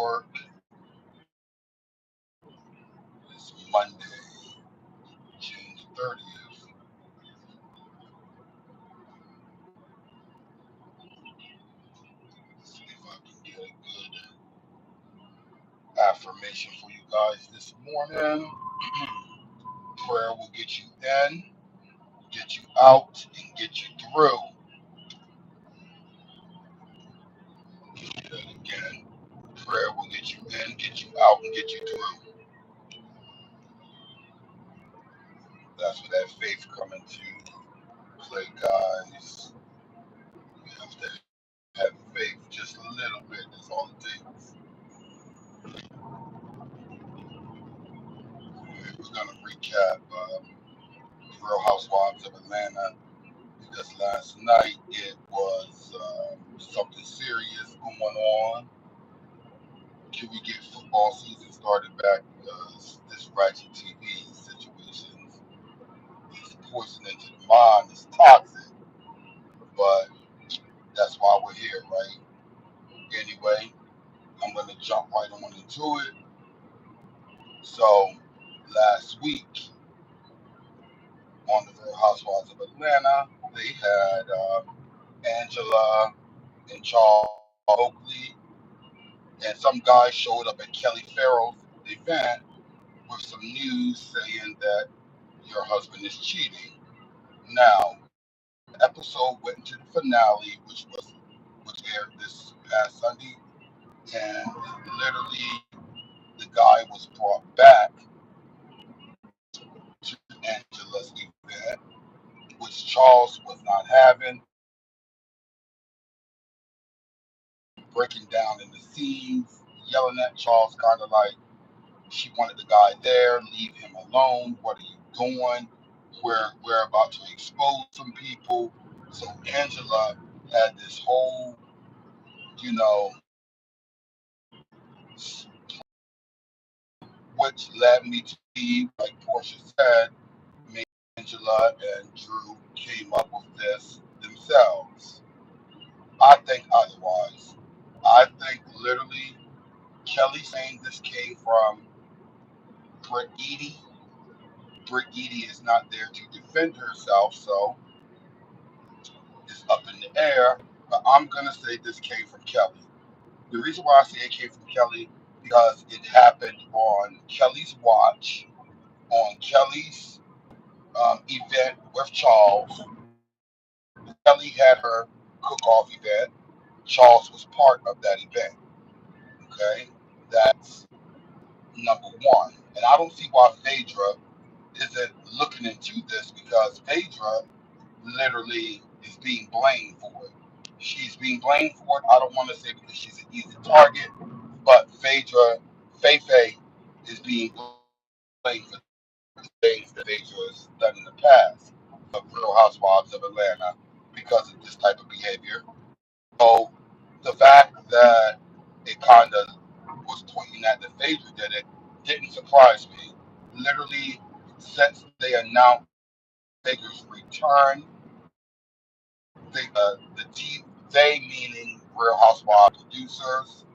work. It's Monday, June 30th. See if I can get a good affirmation for you guys this morning. Prayer will get you in, get you out, and get you through. And again, prayer will get you in, get you out, and get you through. That's where that faith come into play, guys. You have to have faith just a little bit. That's all it takes. We're gonna recap Real Housewives of Atlanta because last night it was something serious going on. Can we get football season started back? Because this ratchet TV situation is poison into the mind. It's toxic, but that's why we're here, right? Anyway, I'm gonna jump right on into it. So last week on the Real Housewives of Atlanta, they had Angela and Charles Oakley, and some guy showed up at Kelly Farrell's event with some news saying that your husband is cheating. Now, the episode went into the finale, which aired this past Sunday, and literally the guy was brought back to Angela's event, which Charles was not having, breaking down in the scenes, yelling at Charles, kind of like she wanted the guy there, leave him alone. What are you doing? We're about to expose some people. So Angela had this whole, you know, which led me to believe, like Portia said, maybe Angela and Drew came up with this themselves. I think otherwise. I think literally Kelly saying this came from Britt Eady. Britt Eady is not there to defend herself, so it's up in the air. But I'm gonna say this came from Kelly. The reason why I say it came from Kelly because it happened on Kelly's watch, on Kelly's event with Charles. Kelly had her cook-off event. Charles was part of that event. Okay, that's number one. And I don't see why Phaedra isn't looking into this because Phaedra literally is being blamed for it. She's being blamed for it. I don't want to say because she's an easy target, but Phaedra, Faye is being blamed for things that Phaedra has done in the past of Real Housewives of Atlanta because of this type of behavior. So the fact that it kind of was pointing at the Phaedra did it didn't surprise me. Literally, since they announced Phaedra's return, the team, they meaning Real Housewives producers,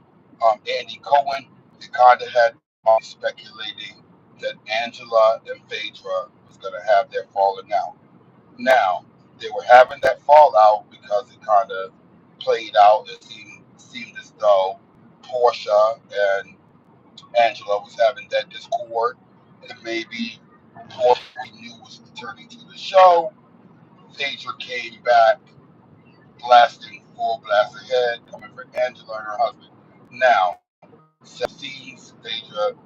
Andy Cohen, they kind of had speculating that Angela and Phaedra was going to have their falling out. Now, they were having that fallout because it kind of played out. It seemed as though Portia and Angela was having that discord, and maybe Portia we knew was returning to the show. Phaedra came back blasting full blast ahead, coming for Angela and her husband. Now, scenes, Phaedra,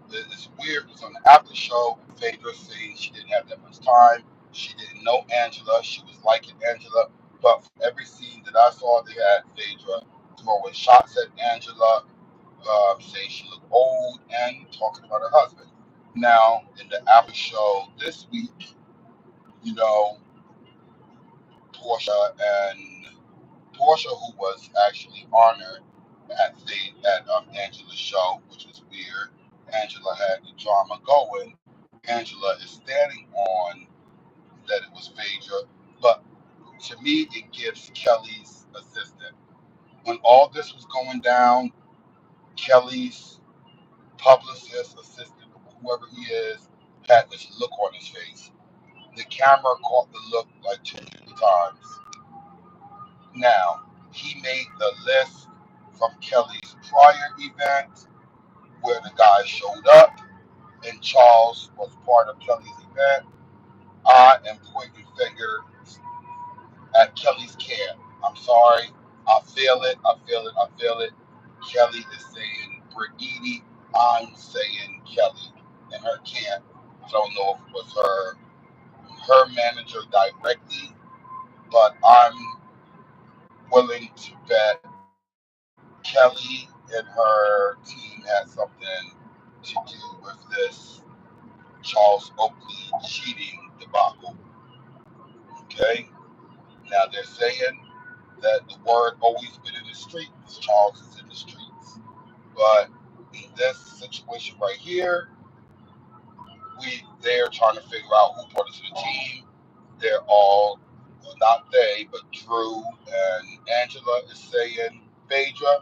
it's weird. It's on the after show. Phaedra saying she didn't have that much time. She didn't know Angela. She was liking Angela. But for every scene that I saw, they had Phaedra throwing shots at Angela, saying she looked old and talking about her husband. Now, in the after show this week, you know, Portia and Portia, who was actually honored at Angela's show, which was weird. Angela had the drama going. Angela is standing on that it was Phaedra, but to me, it gives Kelly's assistant. When all this was going down, Kelly's publicist, assistant, whoever he is, had this look on his face. The camera caught the look like 2 times. Now, he made the list from Kelly's prior event where the guy showed up and Charles was part of Kelly's event. I am pointing fingers at Kelly's camp. I'm sorry. I feel it. I feel it. I feel it. Kelly is saying Brigitte. I'm saying Kelly and her camp. I don't know if it was her manager directly, but I'm willing to bet Kelly and her team had something to do with this Charles Oakley cheating debacle. Okay? Now they're saying that the word always been in the streets. Charles is in the streets. But in this situation right here, they're trying to figure out who brought it to the team. They're all, well, not they, but Drew and Angela is saying Phaedra,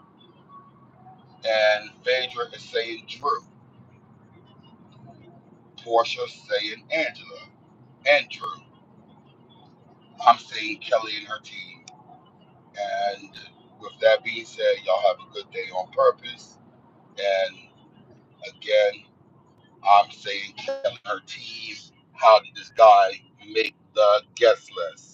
and Phaedra is saying Drew. Portia saying Angela and Drew. I'm saying Kelly and her team. And with that being said, y'all have a good day on purpose. And again, I'm saying Kelly and her team. How did this guy make the guest list?